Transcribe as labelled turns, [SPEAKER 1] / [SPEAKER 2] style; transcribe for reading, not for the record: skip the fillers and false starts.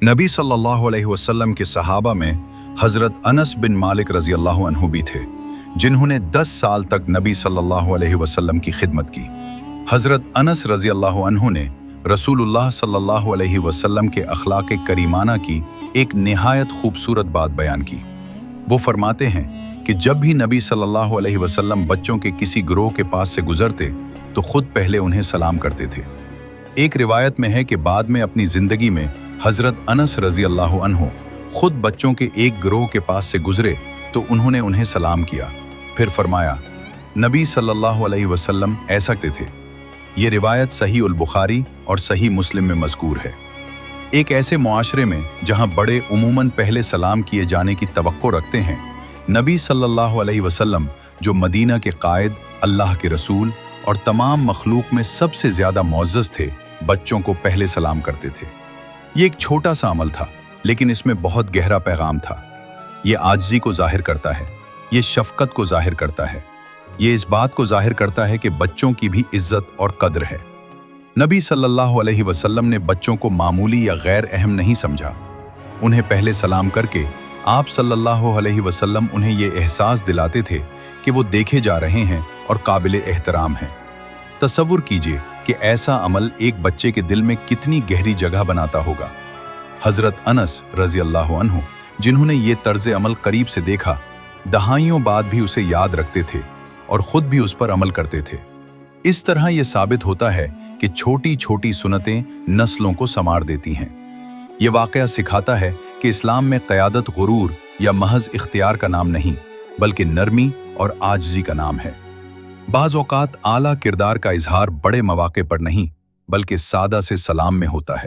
[SPEAKER 1] नबी सल्लल्लाहु अलैहि वसल्लम के सहाबा में हज़रत अनस बिन मालिक रज़ी अल्लाह अन्हु भी थे, जिन्होंने 10 साल तक नबी सल्लल्लाहु अलैहि वसल्लम की खिदमत की। हज़रत अनस रज़ी अल्लाह अन्हु ने रसूलुल्लाह सल्लल्लाहु अलैहि वसल्लम के अखलाक करीमाना की एक निहायत खूबसूरत बात बयान की। वो फरमाते हैं कि जब भी नबी सल्लल्लाहु अलैहि वसल्लम बच्चों के किसी गिरोह के पास से गुजरते तो खुद पहले उन्हें सलाम करते थे। एक रिवायत में है कि बाद में अपनी ज़िंदगी में हज़रत अनस रज़ी अल्लाह अन्हु खुद बच्चों के एक गिरोह के पास से गुजरे तो उन्होंने उन्हें सलाम किया, फिर फरमाया, नबी सल्लल्लाहु अलैहि वसल्लम ऐसा कहते थे। ये रिवायत सही उल बुखारी और सही मुस्लिम में मज़कूर है। एक ऐसे मुआशरे में जहां बड़े उमूमन पहले सलाम किए जाने की तवक्को रखते हैं, नबी सल्लल्लाहु अलैहि वसल्लम जो मदीना के कायद, अल्लाह के रसूल और तमाम मखलूक में सबसे ज़्यादा मुअज़्ज़ज़ थे, बच्चों को पहले सलाम करते थे। ये एक छोटा सा अमल था, लेकिन इसमें बहुत गहरा पैगाम था। ये आजिज़ी को जाहिर करता है, ये शफ़क़त को जाहिर करता है, ये इस बात को जाहिर करता है कि बच्चों की भी इज़्ज़त और कद्र है। नबी सल्लल्लाहु अलैहि वसल्लम ने बच्चों को मामूली या गैर अहम नहीं समझा। उन्हें पहले सलाम करके आप सल्लल्लाहु अलैहि वसल्लम उन्हें ये एहसास दिलाते थे कि वो देखे जा रहे हैं और काबिल एहतराम हैं। तसव्वुर कीजिए कि ऐसा अमल एक बच्चे के दिल में कितनी गहरी जगह बनाता होगा। हज़रत अनस रज़ी अल्लाह अन्हु, जिन्होंने ये तर्ज़ अमल करीब से देखा, दहाइयों बाद भी उसे याद रखते थे और ख़ुद भी उस पर अमल करते थे। इस तरह ये साबित होता है कि छोटी छोटी सुन्नतें नस्लों को संवार देती हैं। ये वाक़या सिखाता है कि इस्लाम में क़यादत गुरूर या महज इख्तियार का नाम नहीं, बल्कि नरमी और आजिज़ी का नाम है। बाज़ औक़ात आला किरदार का इजहार बड़े मौक़े पर नहीं, बल्कि सादा से सलाम में होता है।